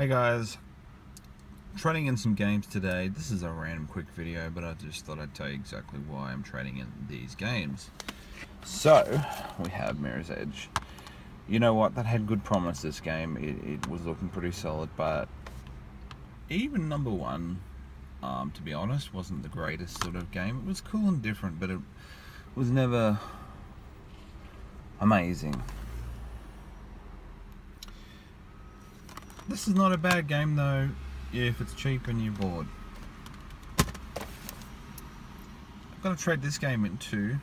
Hey guys, trading in some games today. This is a random quick video, but I just thought I'd tell you exactly why I'm trading in these games. So, we have Mirror's Edge. You know what, that had good promise, this game. It was looking pretty solid, but even number one, to be honest, wasn't the greatest sort of game. It was cool and different, but it was never amazing. This is not a bad game though, if it's cheap and you're bored. I'm going to trade this game in two.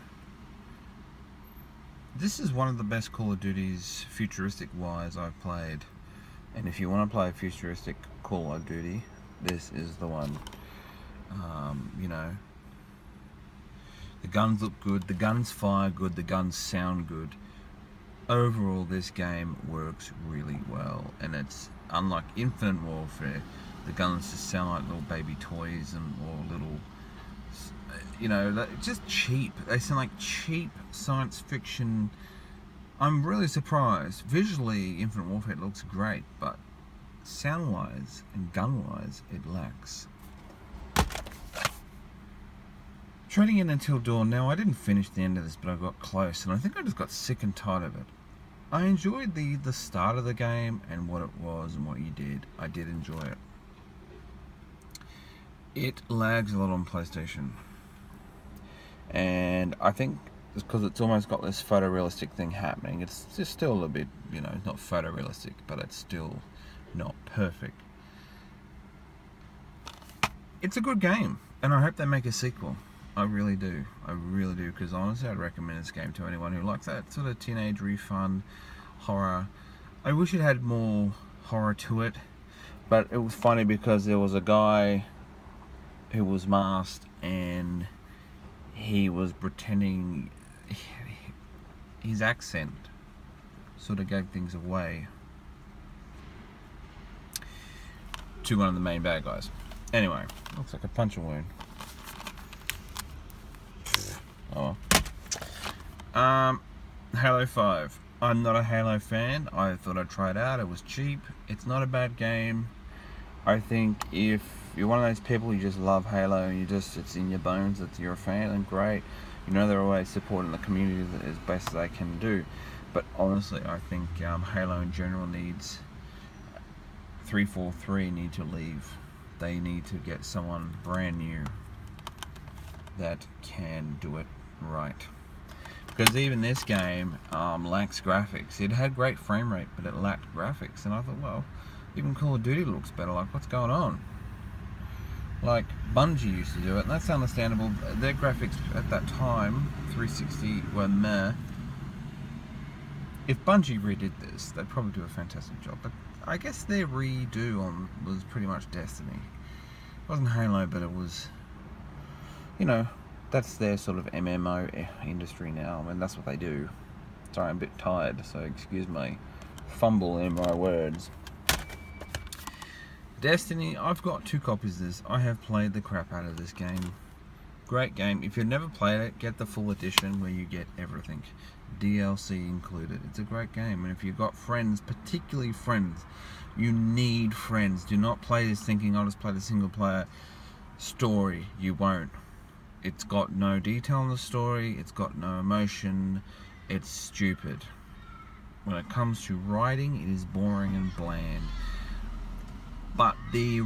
This is one of the best Call of Duties futuristic wise I've played. And if you want to play a futuristic Call of Duty, this is the one. You know, the guns look good, the guns fire good, the guns sound good. Overall, this game works really well, and it's unlike Infinite Warfare. The guns just sound like little baby toys or little, you know, just cheap. They sound like cheap science fiction. I'm really surprised. Visually, Infinite Warfare looks great, but sound-wise and gun-wise, it lacks. Trading in Until Dawn. Now, I didn't finish the end of this, but I got close, and I think I just got sick and tired of it. I enjoyed the start of the game and what it was and what you did. I did enjoy it. It lags a lot on PlayStation. And I think it's because it's almost got this photorealistic thing happening. It's just still a bit, you know, not photorealistic, but it's still not perfect. It's a good game, and I hope they make a sequel. I really do, because honestly I'd recommend this game to anyone who likes that sort of teenage fun horror. I wish it had more horror to it, but it was funny because there was a guy who was masked and he was pretending, his accent sort of gave things away to one of the main bad guys. Anyway, looks like a punching wound. Oh. Halo 5. I'm not a Halo fan. I thought I'd try it out. It was cheap. It's not a bad game. I think if you're one of those people who just love Halo and it's in your bones that you're a fan, then great. You know they're always supporting the community as best as they can do. But honestly, I think Halo in general needs 343 need to leave. They need to get someone brand new that can do it right, because even this game lacks graphics. It had great frame rate, but it lacked graphics, and I thought, well, even Call of Duty looks better. Like, what's going on? Like, Bungie used to do it, and that's understandable. Their graphics at that time, 360, were meh. If Bungie redid this, they'd probably do a fantastic job, but I guess their redo was pretty much Destiny. It wasn't Halo, but it was, you know, that's their sort of MMO industry now. I mean, that's what they do. Sorry, I'm a bit tired, so excuse my fumble in my words. Destiny, I've got 2 copies of this. I have played the crap out of this game. Great game. If you've never played it, get the full edition where you get everything. DLC included. It's a great game, and if you've got friends, particularly friends, you need friends. Do not play this thinking, I'll just play the single player story. You won't. It's got no detail in the story, it's got no emotion, it's stupid. When it comes to writing, it is boring and bland. But the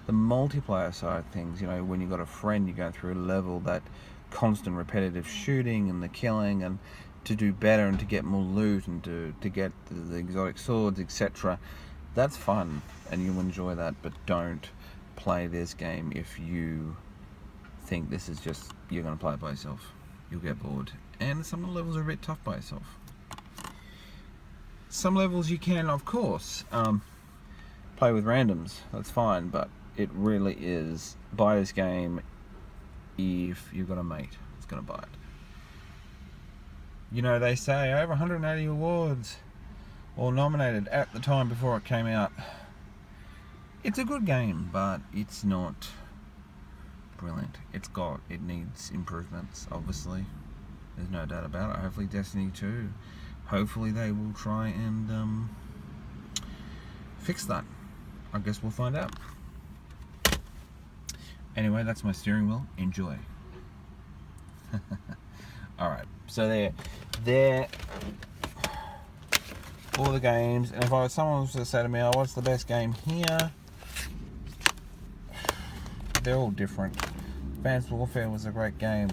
multiplayer side of things, you know, when you've got a friend, you go through a level, that constant repetitive shooting and the killing, and to do better and to get more loot and to get the exotic swords, etc. That's fun, and you'll enjoy that, but don't play this game if you think this is just, you're going to play it by yourself. You'll get bored, and some of the levels are a bit tough by yourself. Some levels you can, of course, play with randoms, that's fine, but it really is, buy this game if you've got a mate that's going to buy it. You know, they say over 180 awards, or nominated at the time before it came out. It's a good game, but it's not brilliant. It needs improvements, obviously. There's no doubt about it. Hopefully Destiny 2, hopefully they will try and fix that? I guess we'll find out. Anyway, that's my steering wheel. Enjoy. Alright, so they're all the games, and if someone was to say to me, oh, what's the best game here? They're all different. Advanced Warfare was a great game.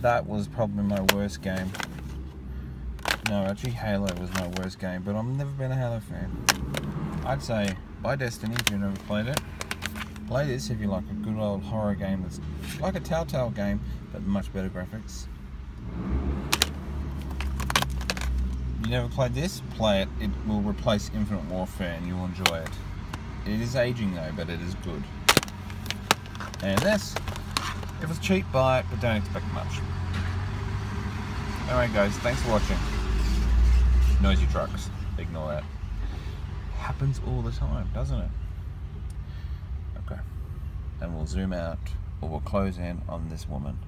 That was probably my worst game. No, actually Halo was my worst game, but I've never been a Halo fan. I'd say buy Destiny if you've never played it. Play this if you like a good old horror game that's like a Telltale game, but much better graphics. You never played this? Play it. It will replace Infinite Warfare and you'll enjoy it. It is aging though, but it is good. And this, if it's cheap, buy it, but don't expect much. Alright guys, thanks for watching. Noisy trucks, ignore that. Happens all the time, doesn't it? Okay. And we'll zoom out, or we'll close in on this woman.